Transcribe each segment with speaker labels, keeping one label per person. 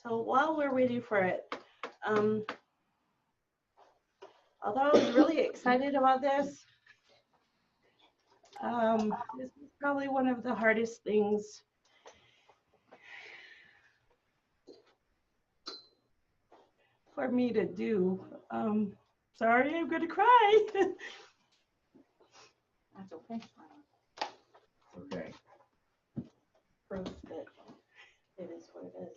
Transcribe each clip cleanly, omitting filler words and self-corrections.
Speaker 1: So while we're waiting for it, although I was really excited about this, this is probably one of the hardest things for me to do. Sorry, I'm gonna cry.
Speaker 2: That's okay.
Speaker 3: Okay.
Speaker 2: Proof that it is what it is.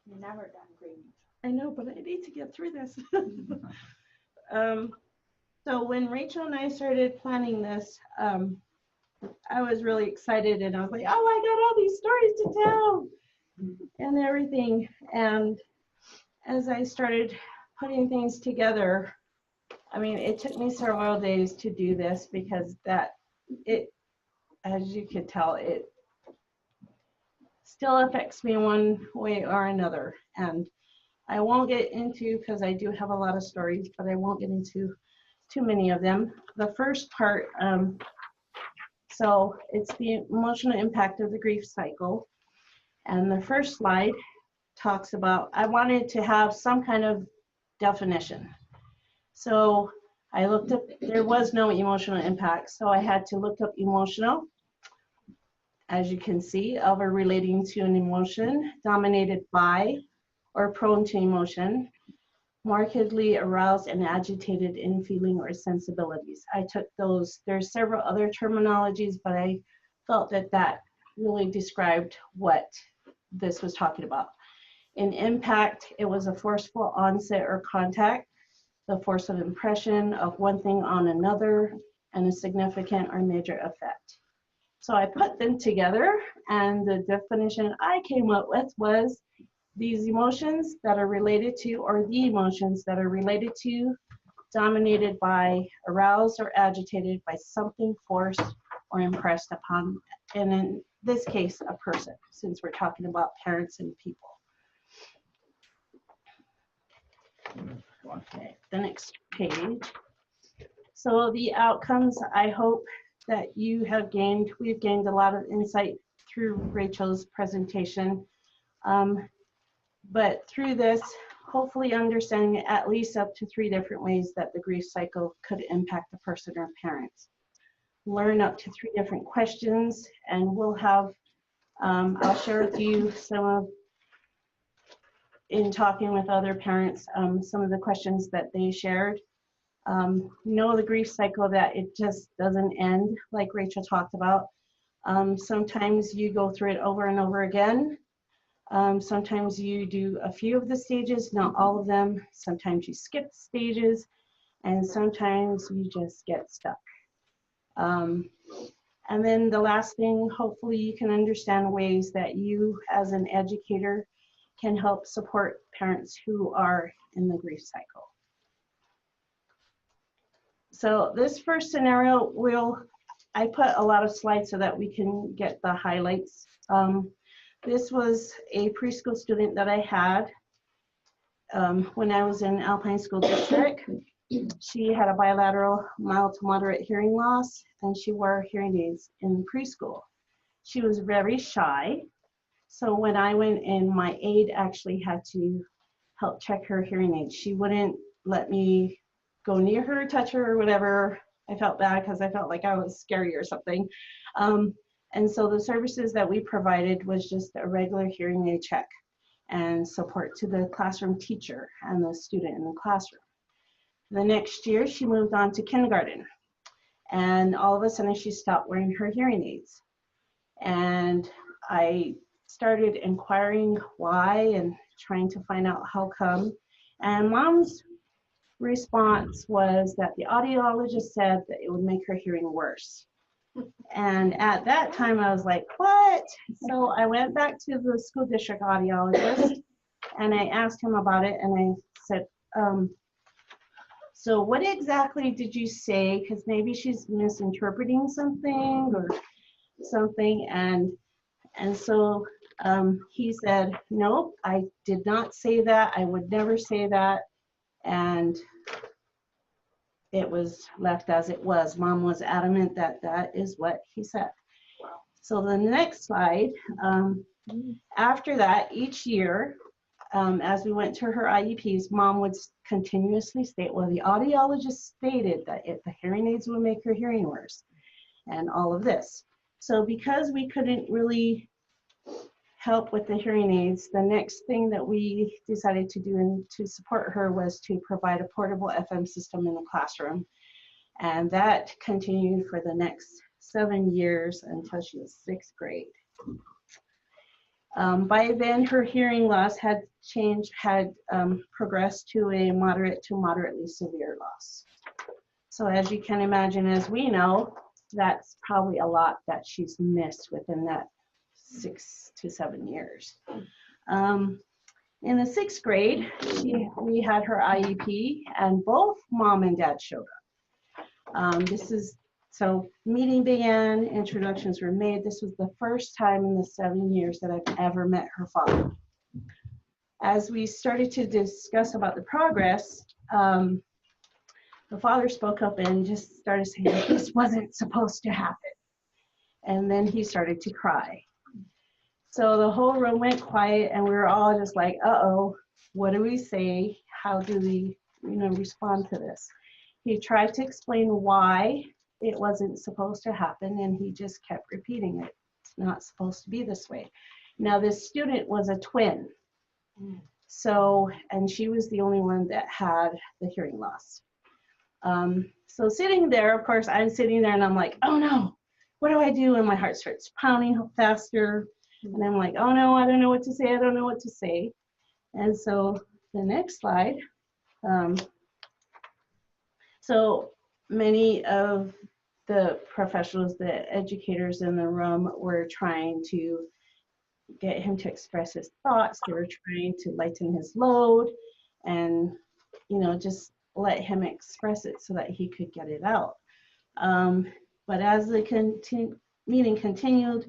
Speaker 2: You're never done grieving.
Speaker 1: I know, but I need to get through this. So when Rachel and I started planning this, I was really excited and I was like, oh, I got all these stories to tell and everything. And as I started putting things together, I mean, it took me several days to do this because as you could tell, it still affects me one way or another. And I won't get into, because I do have a lot of stories, but I won't get into too many of them. The first part, so it's the emotional impact of the grief cycle. And the first slide talks about, I wanted to have some kind of definition. So I looked up, there was no emotional impact. So I had to look up emotional, as you can see, of or relating to an emotion, dominated by or prone to emotion, markedly aroused and agitated in feeling or sensibilities. I took those, there's several other terminologies, but I felt that that really described what this was talking about. In impact, it was a forceful onset or contact, the force of impression of one thing on another, and a significant or major effect. So I put them together, and the definition I came up with was these emotions that are related to, or the emotions that are related to, dominated by, aroused or agitated by something forced or impressed upon, and in this case, a person, since we're talking about parents and people. Okay, the next page. So the outcomes, I hope that you have gained, we've gained a lot of insight through Rachel's presentation. But through this, hopefully understanding at least up to 3 different ways that the grief cycle could impact the person or parents. Learn up to 3 different questions, and we'll have, I'll share with you some of, in talking with other parents, some of the questions that they shared. Know the grief cycle, that it just doesn't end like Rachel talked about. Sometimes you go through it over and over again. Sometimes you do a few of the stages, not all of them. Sometimes you skip stages, and sometimes you just get stuck. And then the last thing, hopefully you can understand ways that you as an educator can help support parents who are in the grief cycle. So this first scenario, I put a lot of slides so that we can get the highlights. This was a preschool student that I had when I was in Alpine School District. She had a bilateral mild to moderate hearing loss, and she wore hearing aids in preschool. She was very shy. So when I went in, my aide actually had to help check her hearing aids. She wouldn't let me go near her, touch her, or whatever. I felt bad because I felt like I was scary or something. And so the services that we provided was just a regular hearing aid check and support to the classroom teacher and the student in the classroom. The next year, she moved on to kindergarten. And all of a sudden, she stopped wearing her hearing aids. And I started inquiring why and trying to find out how come. And Mom's response was that the audiologist said that it would make her hearing worse. And at that time, I was like, what? So I went back to the school district audiologist and I asked him about it, and I said, so what exactly did you say? Because maybe she's misinterpreting something or something. And so he said, nope, I did not say that. I would never say that. And it was left as it was. Mom was adamant that that is what he said. So the next slide, after that, each year, as we went to her IEPs, mom would continuously state, well, the audiologist stated that the hearing aids would make her hearing worse and all of this. So because we couldn't really help with the hearing aids, the next thing that we decided to do and to support her was to provide a portable FM system in the classroom. And that continued for the next 7 years until she was 6th grade. By then, her hearing loss had progressed to a moderate to moderately severe loss. So as you can imagine, as we know, that's probably a lot that she's missed within that 6 to 7 years. In the 6th grade, we had her IEP, and both mom and dad showed up. So meeting began, introductions were made. This was the first time in the 7 years that I've ever met her father. As we started to discuss about the progress, the father spoke up and just started saying, this wasn't supposed to happen. And then he started to cry. So the whole room went quiet, and we were all just like, uh-oh, what do we say? How do we, respond to this? He tried to explain why it wasn't supposed to happen, and he just kept repeating it. It's not supposed to be this way. Now, this student was a twin. So, and she was the only one that had the hearing loss. So sitting there, of course, I'm sitting there and I'm like, oh no, what do I do? And my heart starts pounding faster. And I'm like, oh no, I don't know what to say. I don't know what to say. And so the next slide. So many of the professionals, the educators in the room were trying to get him to express his thoughts. They were trying to lighten his load and, just let him express it so that he could get it out. But as the meeting continued,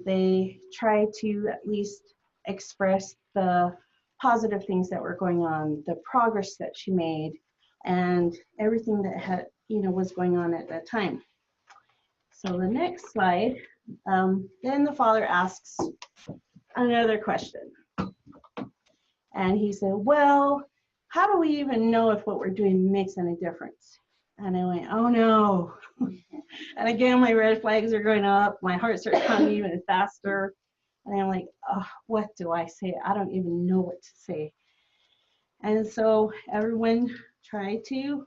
Speaker 1: they tried to at least express the positive things that were going on, the progress that she made, and everything that had, was going on at that time. So the next slide, then the father asks another question. And he said, well, how do we even know if what we're doing makes any difference? And I went, oh no. And again, my red flags are going up. My heart starts pounding even faster. And I'm like, oh, what do I say? I don't even know what to say. And so everyone tried to,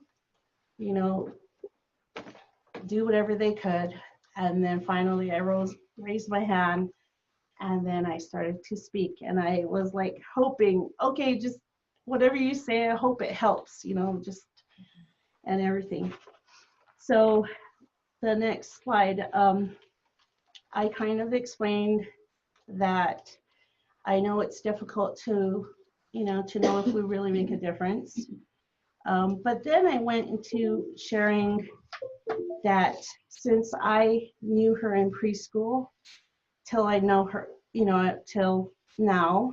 Speaker 1: do whatever they could. And then finally I raised my hand, and then I started to speak. And I was like hoping, okay, just whatever you say, I hope it helps, and everything. So the next slide, I kind of explained that I know it's difficult to, to know if we really make a difference. But then I went into sharing that since I knew her in preschool till I know her, till now,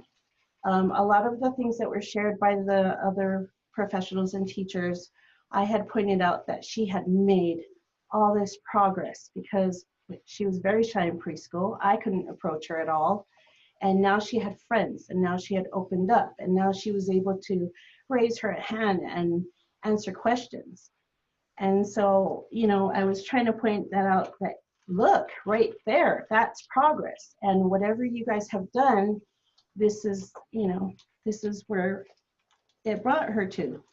Speaker 1: a lot of the things that were shared by the other professionals and teachers, I had pointed out that she had made all this progress because she was very shy in preschool. I couldn't approach her at all. And now she had friends, and now she had opened up, and now she was able to raise her hand and answer questions. And so, I was trying to point that out, that look right there, that's progress. And whatever you guys have done, this is, this is where it brought her to.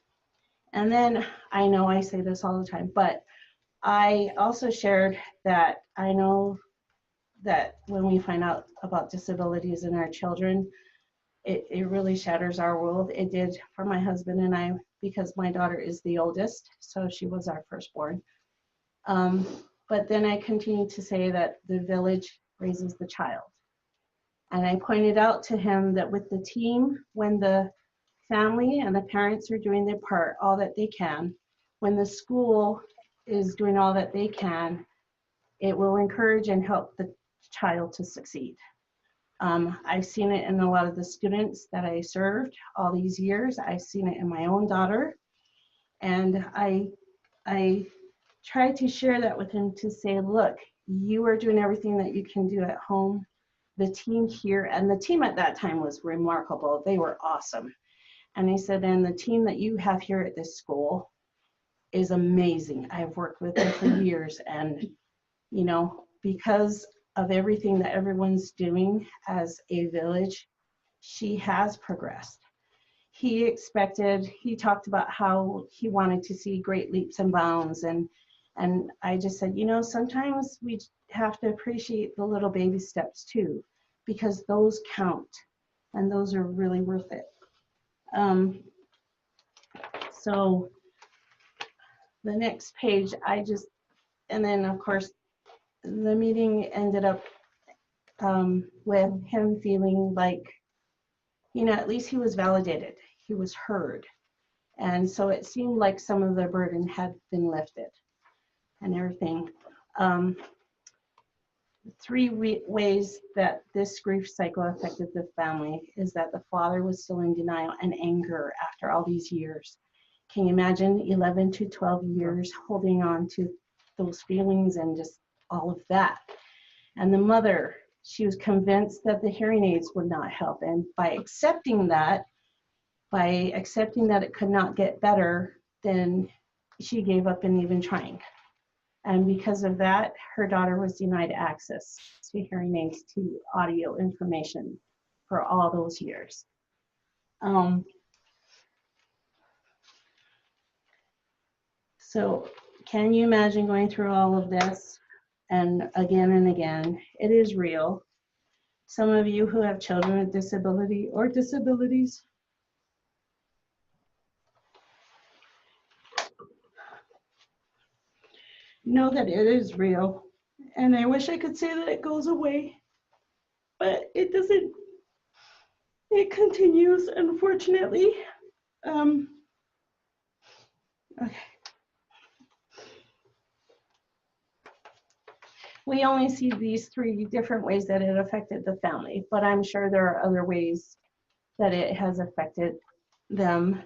Speaker 1: And then I know I say this all the time, but I also shared that I know that when we find out about disabilities in our children, it really shatters our world. It did for my husband and I, because my daughter is the oldest, so she was our firstborn. But then I continued to say that the village raises the child. And I pointed out to him that with the team, when the family and the parents are doing their part, all that they can, when the school is doing all that they can, it will encourage and help the child to succeed. I've seen it in a lot of the students that I served all these years. I've seen it in my own daughter. And I tried to share that with him to say, look, you are doing everything that you can do at home, the team here, and the team at that time was remarkable. They were awesome. And he said, and the team that you have here at this school is amazing. I've worked with them for years, and you know, because of everything that everyone's doing as a village, she has progressed. He talked about how he wanted to see great leaps and bounds, and I just said, you know, sometimes we have to appreciate the little baby steps too, because those count, and those are really worth it. So the next page, and then of course, the meeting ended up with him feeling like, you know, at least he was validated, he was heard. And so it seemed like some of the burden had been lifted and everything. 3 ways that this grief cycle affected the family is that the father was still in denial and anger after all these years. Can you imagine 11 to 12 years holding on to those feelings and just all of that? And the mother, she was convinced that the hearing aids would not help. And by accepting that it could not get better, then she gave up in even trying. And because of that, her daughter was denied access to hearing aids, to audio information for all those years. So can you imagine going through all of this and again? It is real. Some of you who have children with disability or disabilities, know that it is real. And I wish I could say that it goes away, but it doesn't. It continues, unfortunately. Okay. We only see these 3 different ways that it affected the family, but I'm sure there are other ways that it has affected them.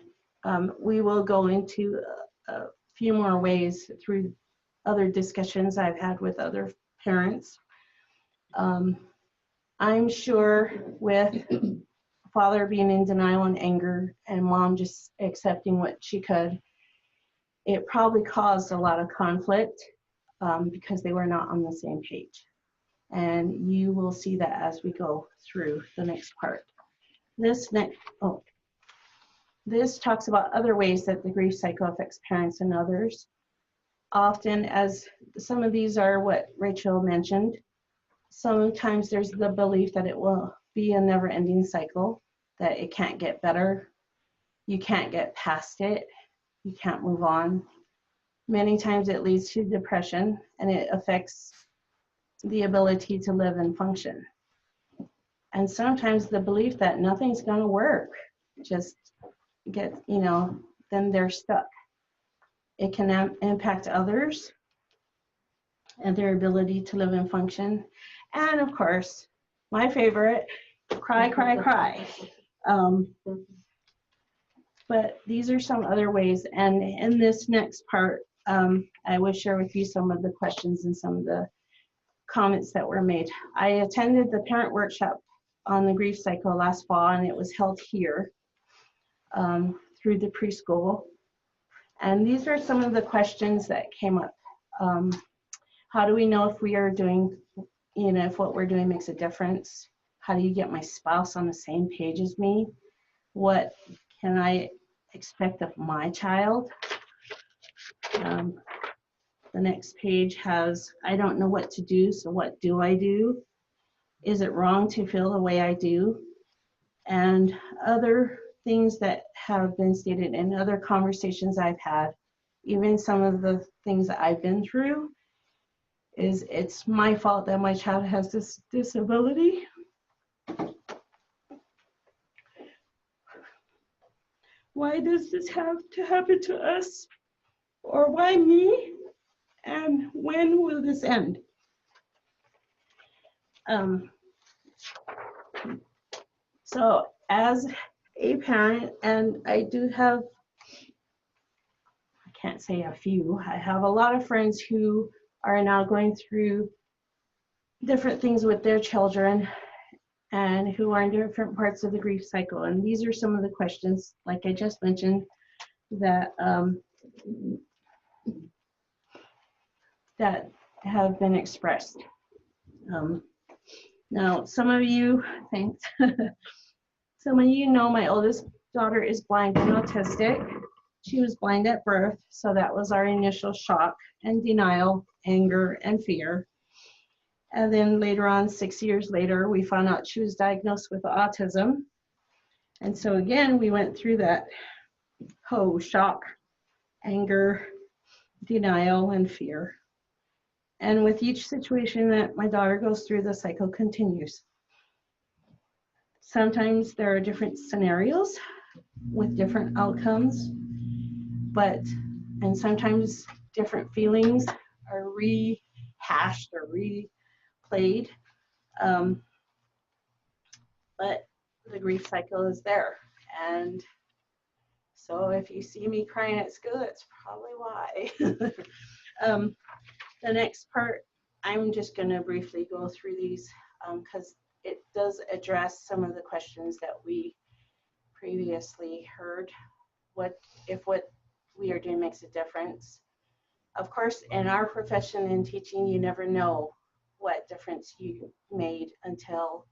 Speaker 1: We will go into a few more ways through other discussions I've had with other parents. I'm sure with father being in denial and anger and mom just accepting what she could, it probably caused a lot of conflict because they were not on the same page. And you will see that as we go through the next part. This talks about other ways that the grief cycle affects parents and others. Often, as some of these are what Rachel mentioned, sometimes there's the belief that it will be a never-ending cycle, that it can't get better, you can't get past it, you can't move on. Many times it leads to depression, and it affects the ability to live and function. And sometimes the belief that nothing's going to work just gets, then they're stuck. It can impact others and their ability to live and function. And of course, my favorite, cry, cry, cry. But these are some other ways. And in this next part, I will share with you some of the questions and some of the comments that were made. I attended the parent workshop on the grief cycle last fall, and it was held here through the preschool. And these are some of the questions that came up. How do we know if we are doing, if what we're doing makes a difference? How do you get my spouse on the same page as me? What can I expect of my child? The next page has, I don't know what to do, so what do I do? Is it wrong to feel the way I do? And other things that have been stated in other conversations I've had, even some of the things that I've been through, is it's my fault that my child has this disability. Why does this have to happen to us? Or why me? And when will this end? So as a parent, and I do have, I can't say a few, I have a lot of friends who are now going through different things with their children, and who are in different parts of the grief cycle. And these are some of the questions, like I just mentioned, that that have been expressed. Now, some of you, thanks. Some of you know my oldest daughter is blind and autistic. She was blind at birth, so that was our initial shock and denial, anger, and fear. And then later on, 6 years later, we found out she was diagnosed with autism. And so again, we went through that shock, anger, denial, and fear. And with each situation that my daughter goes through, the cycle continues. Sometimes there are different scenarios with different outcomes, and sometimes different feelings are rehashed or replayed. But the grief cycle is there. And so if you see me crying at school, that's probably why. The next part, I'm just going to briefly go through these because it does address some of the questions that we previously heard. What we are doing makes a difference. Of course, in our profession in teaching, you never know what difference you made until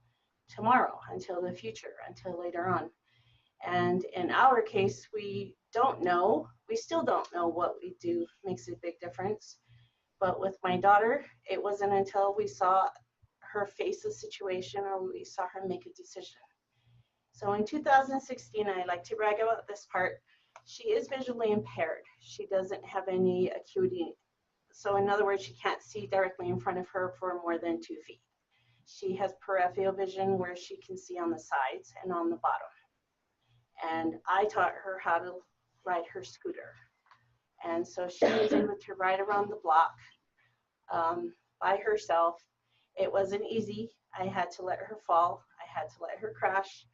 Speaker 1: tomorrow, until the future, until later on. And in our case, we don't know. We still don't know what we do makes a big difference. But with my daughter, it wasn't until we saw her face a situation or we saw her make a decision. So in 2016, I like to brag about this part. She is visually impaired. She doesn't have any acuity. So in other words, she can't see directly in front of her for more than 2 feet. She has peripheral vision where she can see on the sides and on the bottom. And I taught her how to ride her scooter. And so she was able to ride around the block by herself. It wasn't easy. I had to let her fall. I had to let her crash.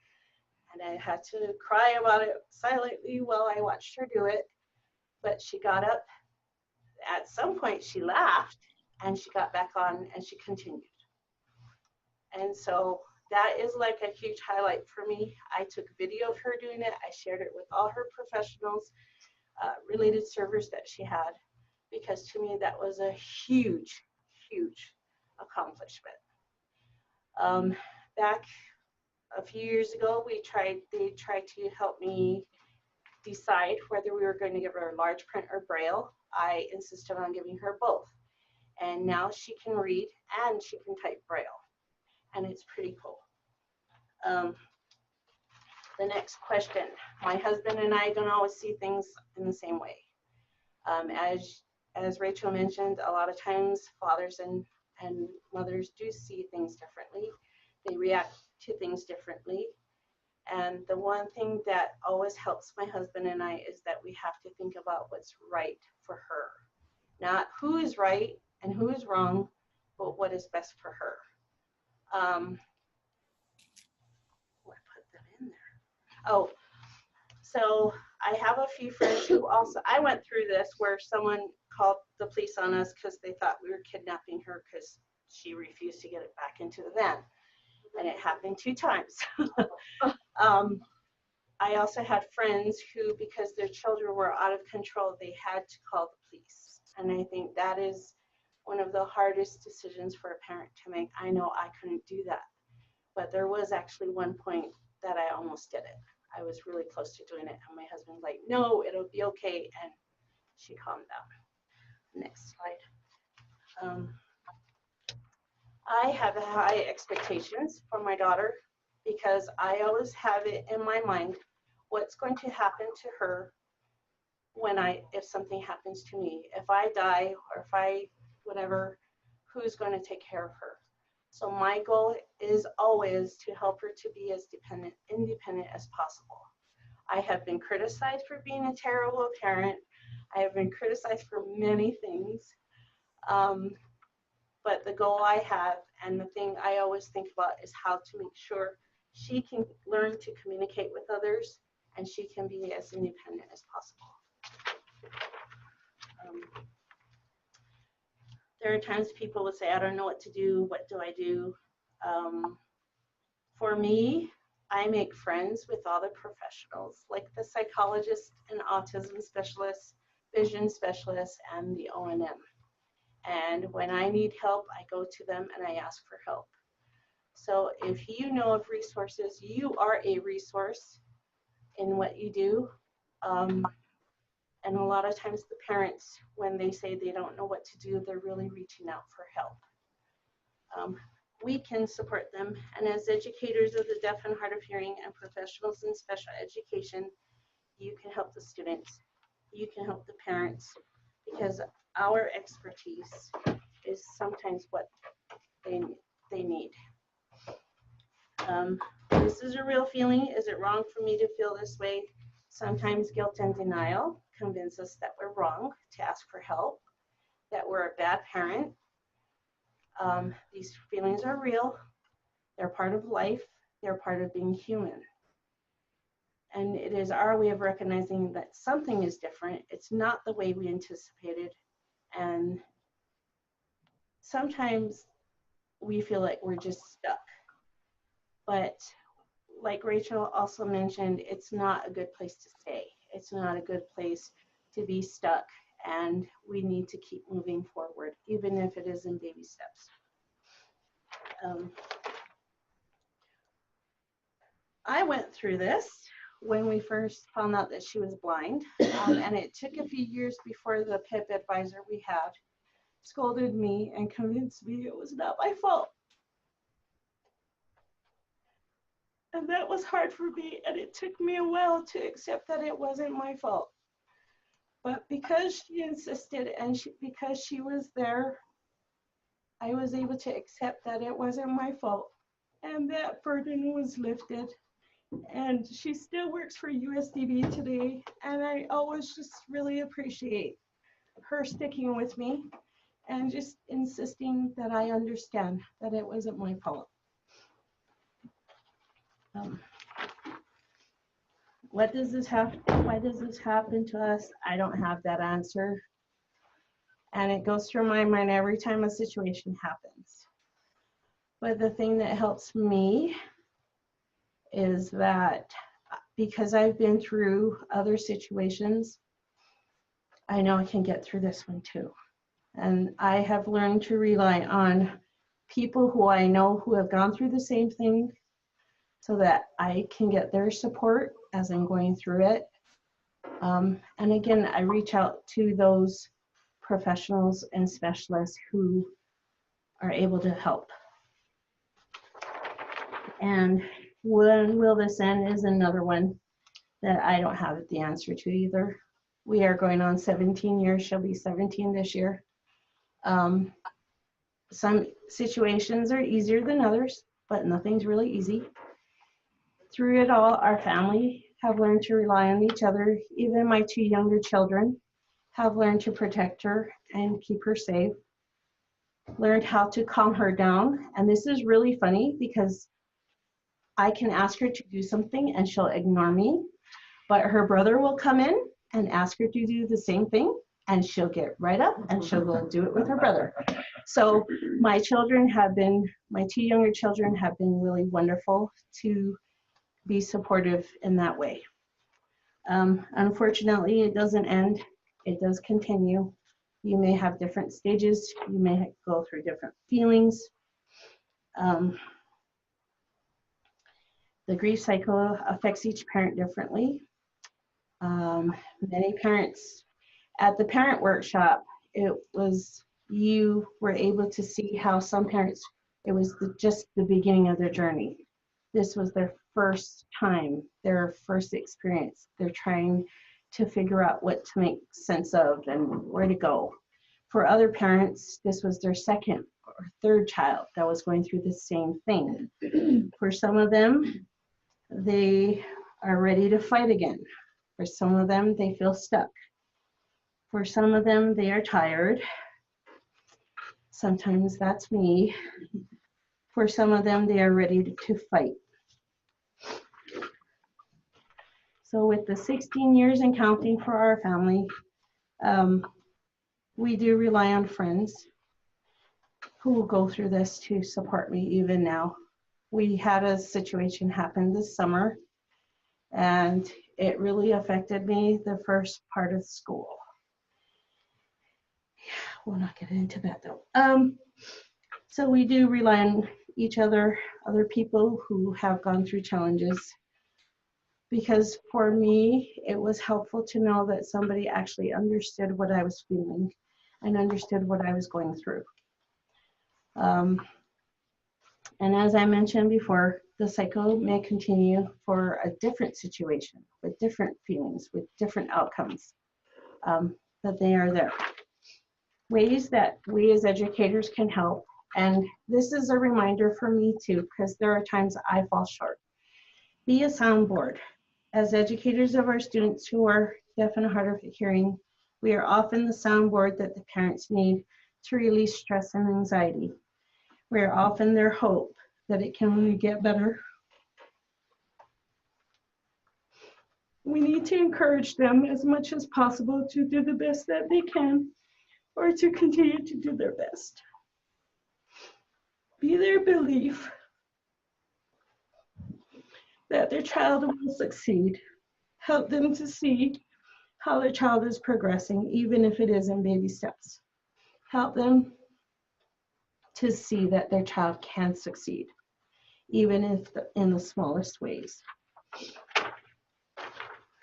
Speaker 1: And I had to cry about it silently while I watched her do it. But she got up. At some point, she laughed, and she got back on, and she continued. And so that is like a huge highlight for me. I took video of her doing it. I shared it with all her professionals, related servers that she had, because to me that was a huge, huge accomplishment. Back a few years ago, they tried to help me decide whether we were going to give her large print or Braille. I insisted on giving her both. And now she can read and she can type Braille. And it's pretty cool. The next question. My husband and I don't always see things in the same way. As Rachel mentioned, a lot of times fathers and mothers do see things differently. They react to things differently. And the one thing that always helps my husband and I is that we have to think about what's right for her. Not who is right and who is wrong, but what is best for her. I put that in there. Oh, so I have a few friends who also, I went through this where someone called the police on us because they thought we were kidnapping her because she refused to get it back into the van. And it happened 2 times. I also had friends who, because their children were out of control, they had to call the police. And I think that is one of the hardest decisions for a parent to make. I know I couldn't do that. But there was actually one point that I almost did it. I was really close to doing it. And my husband was like, no, it'll be okay. And she calmed down. Next slide. I have high expectations for my daughter because I always have it in my mind what's going to happen to her if something happens to me. If I die or whatever, who's going to take care of her? So my goal is always to help her to be as independent as possible. I have been criticized for being a terrible parent. I have been criticized for many things. But the goal I have and the thing I always think about is how to make sure she can learn to communicate with others and she can be as independent as possible. There are times people would say, I don't know what to do. What do I do? For me, I make friends with all the professionals, like the psychologist and autism specialist, vision specialist, and the O&M. And when I need help, I go to them and I ask for help. So if you know of resources, you are a resource in what you do. And a lot of times the parents, when they say they don't know what to do, they're really reaching out for help. We can support them. And as educators of the deaf and hard of hearing and professionals in special education, you can help the students. You can help the parents, because our expertise is sometimes what they need. This is a real feeling. Is it wrong for me to feel this way? Sometimes guilt and denial convince us that we're wrong to ask for help, that we're a bad parent. These feelings are real. They're part of life. They're part of being human. And it is our way of recognizing that something is different. It's not the way we anticipated. And sometimes we feel like we're just stuck. But like Rachel also mentioned, it's not a good place to stay. It's not a good place to be stuck. And we need to keep moving forward, even if it is in baby steps. I went through this when we first found out that she was blind, and it took a few years before the PIP advisor we had scolded me and convinced me it was not my fault. And that was hard for me, and it took me a while to accept that it wasn't my fault. But because she insisted and because she was there, I was able to accept that it wasn't my fault, and that burden was lifted. And she still works for USDB today, and I always just really appreciate her sticking with me and just insisting that I understand that it wasn't my fault. Why does this happen to us? I don't have that answer. And it goes through my mind every time a situation happens. But the thing that helps me is that because I've been through other situations, I know I can get through this one too. And I have learned to rely on people who I know who have gone through the same thing so that I can get their support as I'm going through it. And again, I reach out to those professionals and specialists who are able to help. And when will this end is another one that I don't have the answer to either. We are going on 17 years. She'll be 17 this year. Some situations are easier than others, but nothing's really easy. Through it all, our family have learned to rely on each other. Even my two younger children have learned to protect her and keep her safe. Learned how to calm her down. And this is really funny because I can ask her to do something and she'll ignore me, but her brother will come in and ask her to do the same thing and she'll get right up and she'll go do it with her brother. So my children have been, my two younger children have been really wonderful to be supportive in that way. Unfortunately, it doesn't end. It does continue. You may have different stages. You may go through different feelings. The grief cycle affects each parent differently. Many parents, at the parent workshop, you were able to see how some parents, it was just the beginning of their journey. This was their first time, their first experience. They're trying to figure out what to make sense of and where to go. For other parents, this was their second or third child that was going through the same thing. For some of them, they are ready to fight again. For some of them, they feel stuck. For some of them, they are tired. Sometimes that's me. For some of them, they are ready to fight. So with the 16 years and counting for our family, we do rely on friends who will go through this to support me even now We had a situation happen this summer, and it really affected me the first part of school. We'll not get into that though. So we do rely on each other people who have gone through challenges, because for me, it was helpful to know that somebody actually understood what I was feeling and understood what I was going through. And as I mentioned before, the cycle may continue for a different situation, with different feelings, with different outcomes, but they are there. Ways that we as educators can help, and this is a reminder for me too, because there are times I fall short. Be a soundboard. As educators of our students who are deaf and hard of hearing, we are often the soundboard that the parents need to release stress and anxiety. We are often their hope that it can only get better. We need to encourage them as much as possible to do the best that they can, or to continue to do their best. Be their belief that their child will succeed. Help them to see how their child is progressing, even if it is in baby steps. Help them to see that their child can succeed, even if in the smallest ways.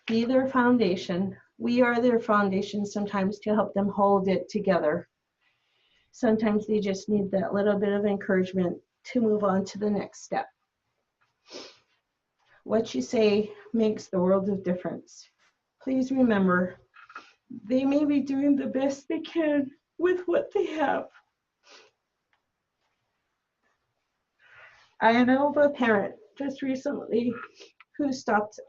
Speaker 1: Be their foundation. We are their foundation sometimes to help them hold it together. Sometimes they just need that little bit of encouragement to move on to the next step. What you say makes the world of difference. Please remember, they may be doing the best they can with what they have. I know of a parent just recently who stopped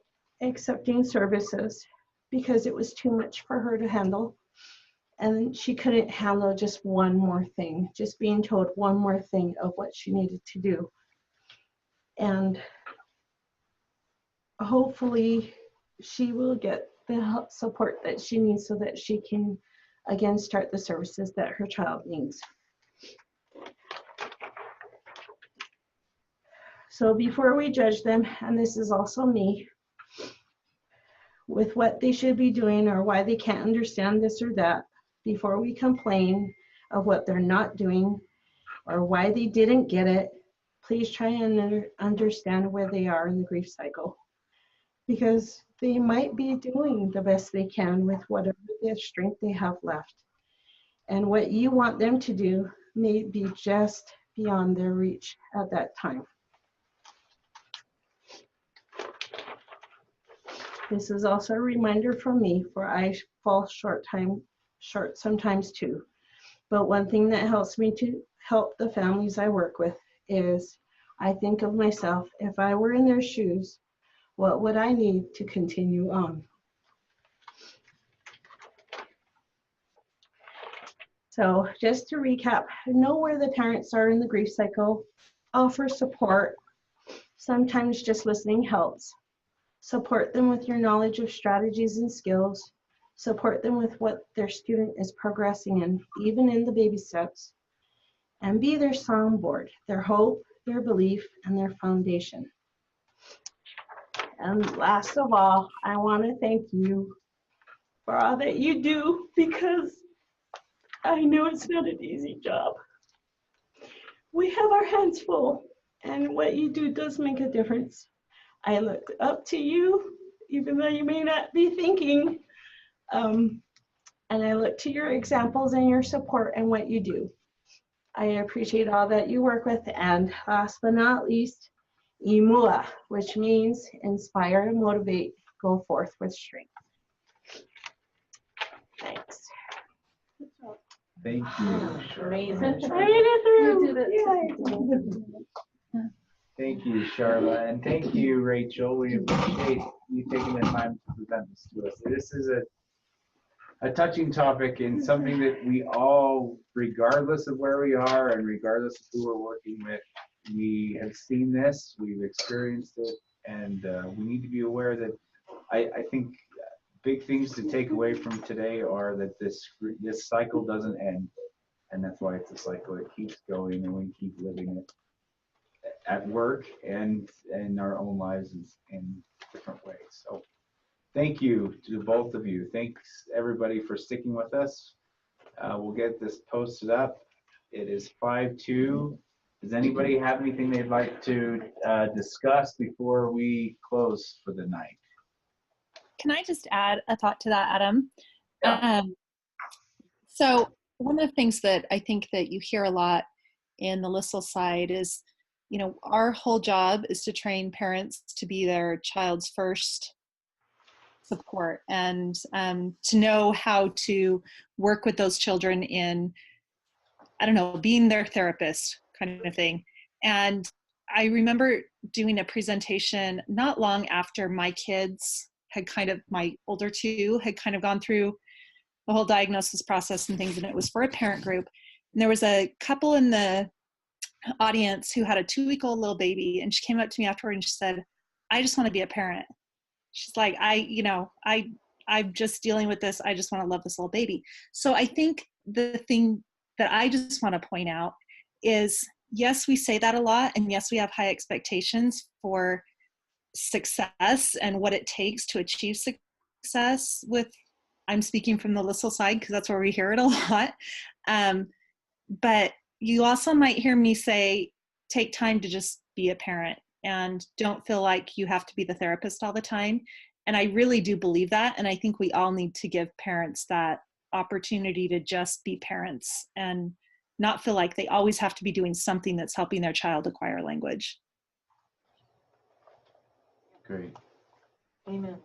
Speaker 1: accepting services because it was too much for her to handle. And she couldn't handle just one more thing, just being told one more thing of what she needed to do. And hopefully she will get the help, support that she needs so that she can again start the services that her child needs. So before we judge them, and this is also me, with what they should be doing or why they can't understand this or that, before we complain of what they're not doing or why they didn't get it, please try and understand where they are in the grief cycle, because they might be doing the best they can with whatever their strength they have left. And what you want them to do may be just beyond their reach at that time. This is also a reminder from me, for I fall short sometimes too. But one thing that helps me to help the families I work with is I think of myself, if I were in their shoes, what would I need to continue on? So just to recap, know where the parents are in the grief cycle, offer support. Sometimes just listening helps. Support them with your knowledge of strategies and skills. Support them with what their student is progressing in, even in the baby steps. And be their soundboard, their hope, their belief, and their foundation. And last of all, I want to thank you for all that you do, because I know it's not an easy job. We have our hands full, and what you do does make a difference. I look up to you, even though you may not be thinking, and I look to your examples and your support and what you do. I appreciate all that you work with, and last but not least, Imua, which means inspire and motivate, go forth with strength. Thanks.
Speaker 3: Thank you.
Speaker 2: Amazing.
Speaker 3: Thank you, Charla, and thank you, Rachel. We appreciate you taking the time to present this to us. This is a touching topic and something that we all, regardless of where we are and regardless of who we're working with, we have seen this, we've experienced it, and we need to be aware that I think big things to take away from today are that this cycle doesn't end, and that's why it's a cycle. It keeps going, and we keep living it. at work and in our own lives in different ways. So thank you to both of you. Thanks everybody for sticking with us. We'll get this posted up. It is 5:02. Does anybody have anything they'd like to discuss before we close for the night?
Speaker 4: Can I just add a thought to that, Adam?
Speaker 3: Yeah.
Speaker 4: So one of the things that I think that you hear a lot in the LISL side is, you know, our whole job is to train parents to be their child's first support and to know how to work with those children in, I don't know, being their therapist kind of thing. And I remember doing a presentation not long after my kids had my older two had kind of gone through the whole diagnosis process and things, and it was for a parent group. And there was a couple in the audience who had a 2-week-old little baby, and she came up to me afterward and she said, I just want to be a parent. She's like, I'm just dealing with this. I just want to love this little baby. So I think the thing that I just want to point out is, yes, we say that a lot, and yes, we have high expectations for success and what it takes to achieve success with, I'm speaking from the LISL side because that's where we hear it a lot. But you also might hear me say, take time to just be a parent and don't feel like you have to be the therapist all the time. And I really do believe that. And I think we all need to give parents that opportunity to just be parents and not feel like they always have to be doing something that's helping their child acquire language.
Speaker 3: Great.
Speaker 2: Amen.